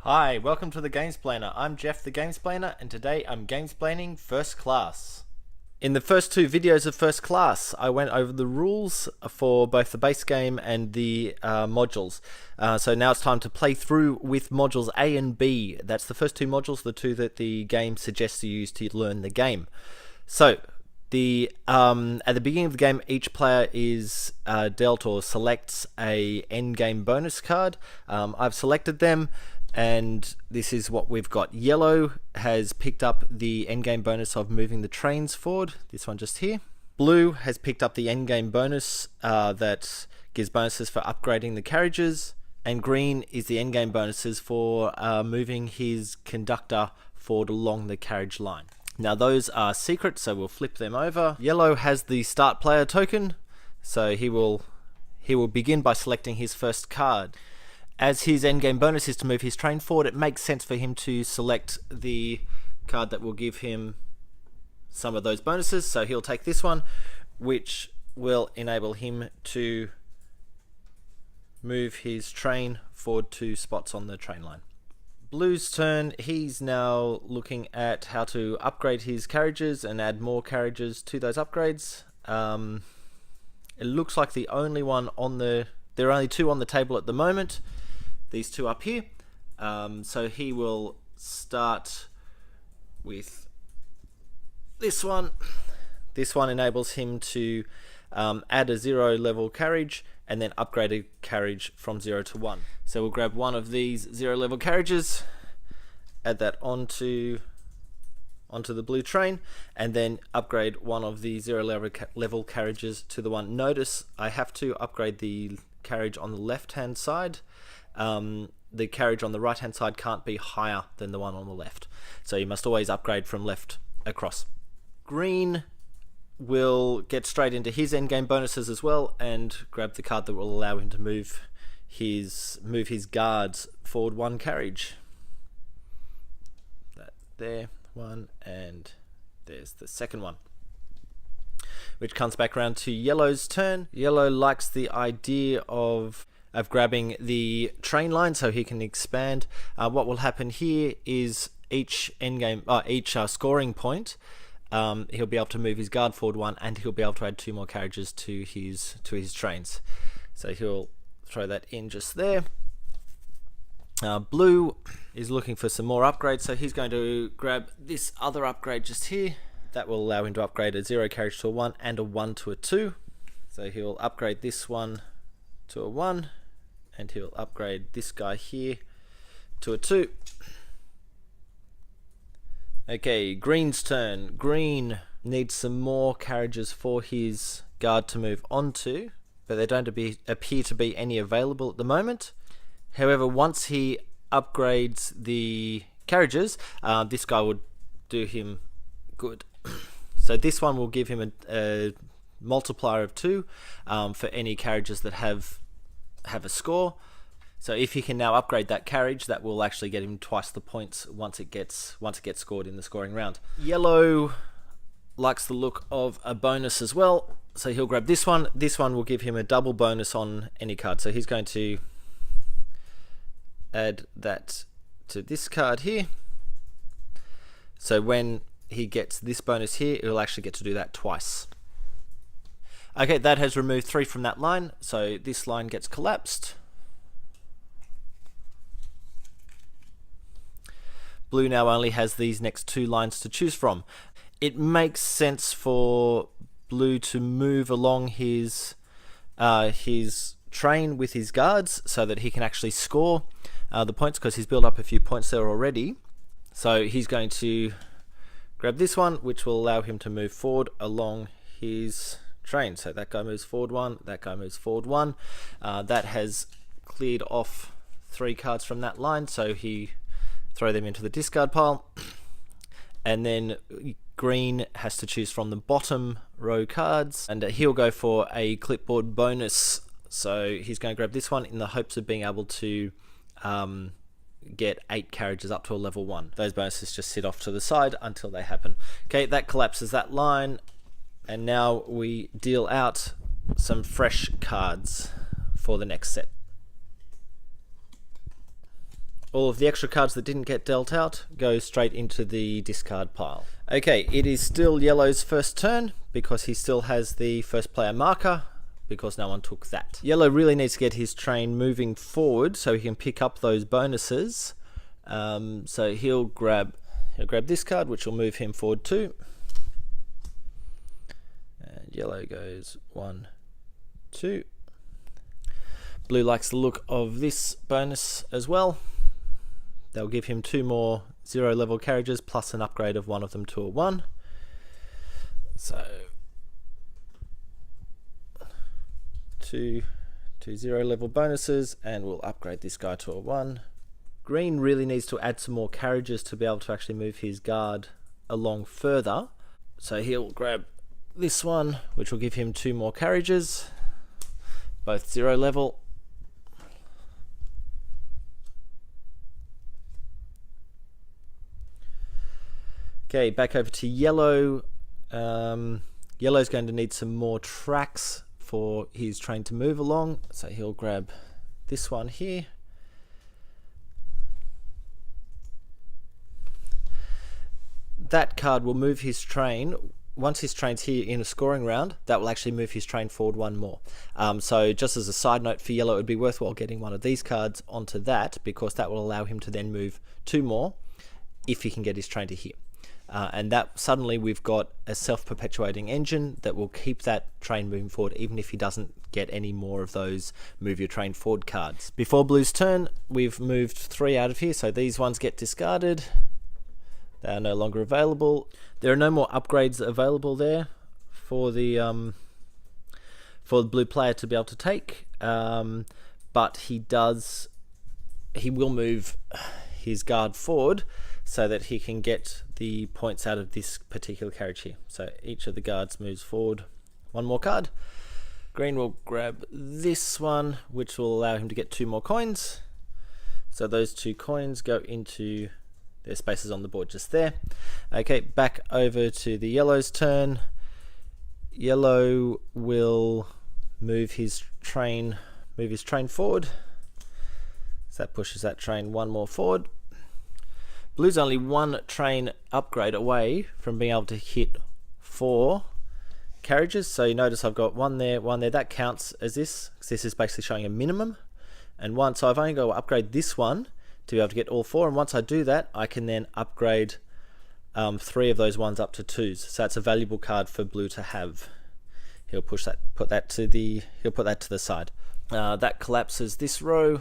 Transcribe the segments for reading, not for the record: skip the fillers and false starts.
Hi, welcome to the Gamesplainer. I'm Jeff the Gamesplainer, and today I'm gamesplaining First Class. In the first two videos of First Class, I went over the rules for both the base game and the modules. So now it's time to play through with modules A and B. That's the first two modules, the two that the game suggests you use to learn the game. So, at the beginning of the game, each player is dealt or selects a endgame bonus card. I've selected them, and this is what we've got. Yellow has picked up the endgame bonus of moving the trains forward, this one just here. Blue has picked up the endgame bonus that gives bonuses for upgrading the carriages, and green is the endgame bonuses for moving his conductor forward along the carriage line. Now those are secret, so we'll flip them over. Yellow has the start player token, so he will begin by selecting his first card. As his endgame bonus is to move his train forward, it makes sense for him to select the card that will give him some of those bonuses. So he'll take this one, which will enable him to move his train forward 2 spots on the train line. Blue's turn. He's now looking at how to upgrade his carriages and add more carriages to those upgrades. It looks like there are only 2 on the table at the moment. These 2 up here. So he will start with this one. This one enables him to add a 0 level carriage and then upgrade a carriage from 0 to 1. So we'll grab one of these 0 level carriages, add that onto the blue train, and then upgrade one of the 0 level carriages to the one. Notice I have to upgrade the carriage on the left hand side. The carriage on the right hand side can't be higher than the one on the left, so you must always upgrade from left across. Green will get straight into his endgame bonuses as well and grab the card that will allow him to move his guards forward 1 carriage. That there, one, and there's the second one. Which comes back around to Yellow's turn. Yellow likes the idea of grabbing the train line so he can expand. What will happen here is each scoring point, he'll be able to move his guard forward 1, and he'll be able to add 2 more carriages to his trains. So he'll throw that in just there. Blue is looking for some more upgrades, so he's going to grab this other upgrade just here. That will allow him to upgrade a 0 carriage to a 1 and a 1 to a 2. So he'll upgrade this one to a 1, and he'll upgrade this guy here to a 2. Okay, Green's turn. Green needs some more carriages for his guard to move onto, but there don't appear to be any available at the moment. However, once he upgrades the carriages, this guy would do him good. So this one will give him a multiplier of 2 for any carriages that have a score. So if he can now upgrade that carriage, that will actually get him twice the points once it gets scored in the scoring round. Yellow likes the look of a bonus as well, so he'll grab this one. This one will give him a double bonus on any card. So he's going to add that to this card here. So when he gets this bonus here, he'll actually get to do that twice. Okay, that has removed 3 from that line, so this line gets collapsed. Blue now only has these next 2 lines to choose from. It makes sense for Blue to move along his train with his guards so that he can actually score the points, because he's built up a few points there already. So he's going to grab this one, which will allow him to move forward along his train. So that guy moves forward 1, that guy moves forward 1. That has cleared off 3 cards from that line, so he throw them into the discard pile. And then Green has to choose from the bottom row cards, and he'll go for a clipboard bonus. So he's going to grab this one in the hopes of being able to get 8 carriages up to a level 1. Those bonuses just sit off to the side until they happen. Okay, that collapses that line, and now we deal out some fresh cards for the next set. All of the extra cards that didn't get dealt out go straight into the discard pile. Okay, it is still yellow's first turn because he still has the first player marker because no one took that. Yellow really needs to get his train moving forward so he can pick up those bonuses. So he'll grab this card, which will move him forward 2. And yellow goes 1, 2. Blue likes the look of this bonus as well. They'll give him 2 more 0 level carriages plus an upgrade of one of them to a 1. So 2 0 level bonuses, and we'll upgrade this guy to a 1. Green really needs to add some more carriages to be able to actually move his guard along further. So he'll grab this one, which will give him 2 more carriages, both 0 level. Okay, back over to yellow. Yellow's going to need some more tracks for his train to move along, so he'll grab this one here. That card will move his train. Once his train's here in a scoring round, that will actually move his train forward 1 more. So just as a side note for yellow, it would be worthwhile getting one of these cards onto that, because that will allow him to then move 2 more if he can get his train to here. And that suddenly we've got a self-perpetuating engine that will keep that train moving forward even if he doesn't get any more of those move your train forward cards. Before Blue's turn, we've moved 3 out of here, so these ones get discarded. They are no longer available. There are no more upgrades available there for the blue player to be able to take, but he will move his guard forward so that he can get the points out of this particular carriage here. So each of the guards moves forward 1 more card. Green will grab this one, which will allow him to get 2 more coins. So those 2 coins go into their spaces on the board just there. Okay, back over to the yellow's turn. Yellow will move his train forward. So that pushes that train 1 more forward. Blue's only 1 train upgrade away from being able to hit 4 carriages. So you notice I've got 1 there, 1 there. That counts as this, because this is basically showing a minimum. And 1, so I've only got to upgrade this one to be able to get all 4. And once I do that, I can then upgrade 3 of those ones up to 2s. So that's a valuable card for Blue to have. He'll put that to the side. That collapses this row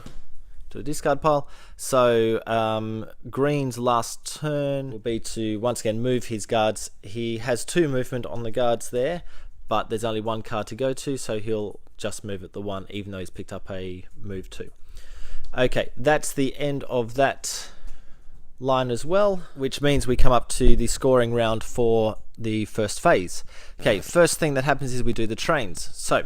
to the discard pile. So Green's last turn will be to once again move his guards. He has 2 movement on the guards there, but there's only 1 card to go to, so he'll just move it the 1 even though he's picked up a move 2. Okay, that's the end of that line as well, which means we come up to the scoring round for the first phase. Okay, first thing that happens is we do the trains. So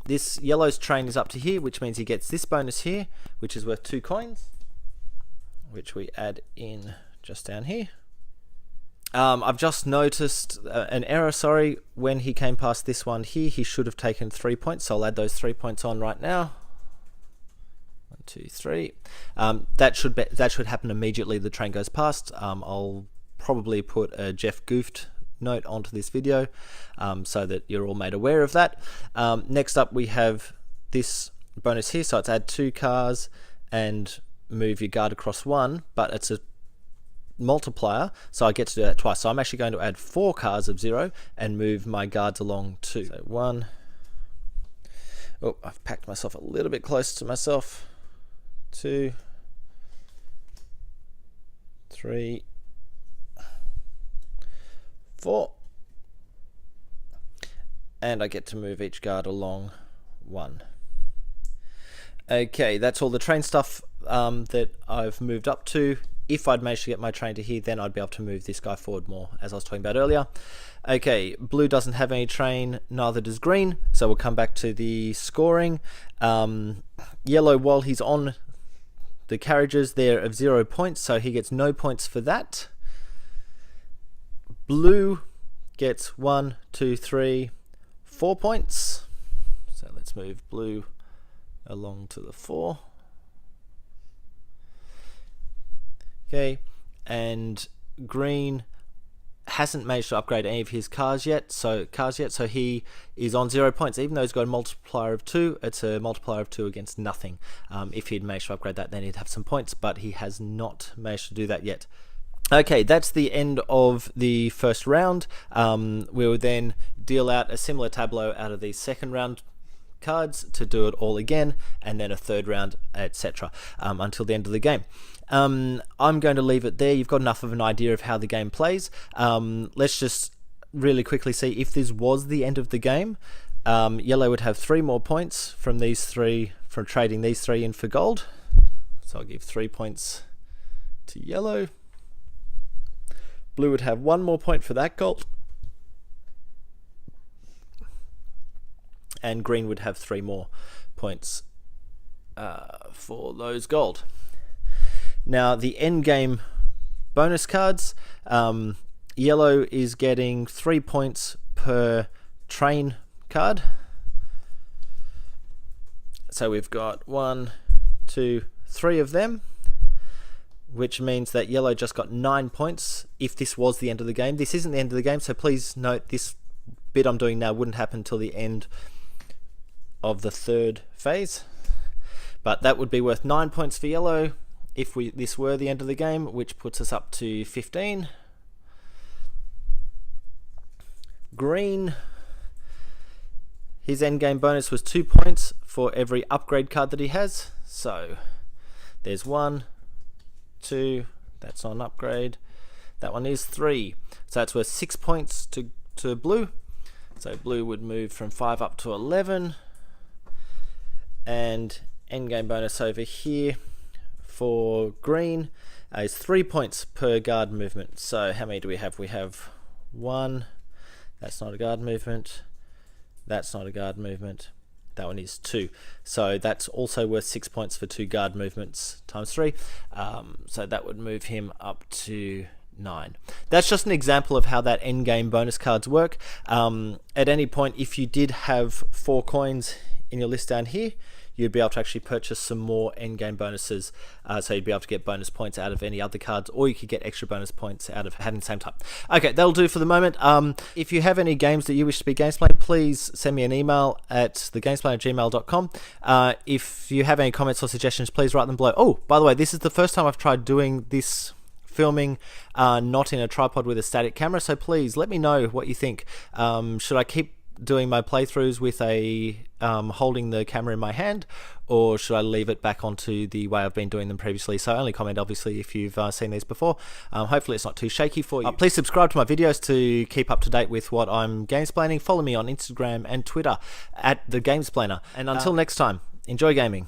this yellow's train is up to here, which means he gets this bonus here, which is worth 2 coins, which we add in just down here. I've just noticed an error, sorry. When he came past this one here, he should have taken 3 points, so I'll add those 3 points on right now. 1, 2, 3. That should happen immediately the train goes past. I'll probably put a Jeff Goofed note onto this video so that you're all made aware of that. Next up we have this bonus here, so it's add 2 cars and move your guard across 1, but it's a multiplier, so I get to do that twice. So I'm actually going to add 4 cars of 0 and move my guards along 2. So 1. Oh, I've packed myself a little bit closer to myself. 2, 3, 4, and I get to move each guard along 1. Okay, that's all the train stuff that I've moved up to. If I'd managed to get my train to here, then I'd be able to move this guy forward more, as I was talking about earlier. Okay, Blue doesn't have any train, neither does Green, so we'll come back to the scoring. Yellow, while he's on the carriages, they're of 0 points, so he gets no points for that. Blue gets 1, 2, 3, 4 points. So let's move Blue along to the 4. Okay, and green hasn't managed to upgrade any of his cars yet, so he is on 0 points. Even though he's got a multiplier of 2, it's a multiplier of 2 against nothing. If he'd managed to upgrade that, then he'd have some points, but he has not managed to do that yet. Okay, that's the end of the first round. We will then deal out a similar tableau out of the second round cards to do it all again, and then a third round, etc., until the end of the game. I'm going to leave it there. You've got enough of an idea of how the game plays. Let's just really quickly see if this was the end of the game. Yellow would have 3 more points from these 3, from trading these 3 in for gold. So I'll give 3 points to yellow. Blue would have 1 more point for that gold. And green would have 3 more points for those gold. Now the end game bonus cards, yellow is getting 3 points per train card. So we've got 1, 2, 3 of them, which means that yellow just got 9 points if this was the end of the game. This isn't the end of the game, so please note this bit I'm doing now wouldn't happen until the end of the third phase. But that would be worth 9 points for yellow if this were the end of the game, which puts us up to 15. Green, his end game bonus was 2 points for every upgrade card that he has. So there's 1, 2, that's not an upgrade. That one is 3. So that's worth 6 points to blue. So blue would move from 5 up to 11. And endgame bonus over here for green is 3 points per guard movement. So how many do we have? We have 1. That's not a guard movement. That's not a guard movement. That one is 2. So that's also worth 6 points for 2 guard movements times 3. So that would move him up to 9. That's just an example of how that endgame bonus cards work. At any point, if you did have 4 coins in your list down here, you'd be able to actually purchase some more endgame bonuses, so you'd be able to get bonus points out of any other cards, or you could get extra bonus points out of having the same type. Okay, that'll do for the moment. If you have any games that you wish to be gamesplained, please send me an email at thegamesplainer@gmail.com. If you have any comments or suggestions, please write them below. Oh, by the way, this is the first time I've tried doing this filming not in a tripod with a static camera, so please let me know what you think. Should I keep doing my playthroughs with a holding the camera in my hand, or should I leave it back onto the way I've been doing them previously? So only comment obviously if you've seen these before. Hopefully it's not too shaky for you. Please subscribe to my videos to keep up to date with what I'm gamesplaining. Follow me on Instagram and Twitter at The Gamesplainer. And until next time, enjoy gaming.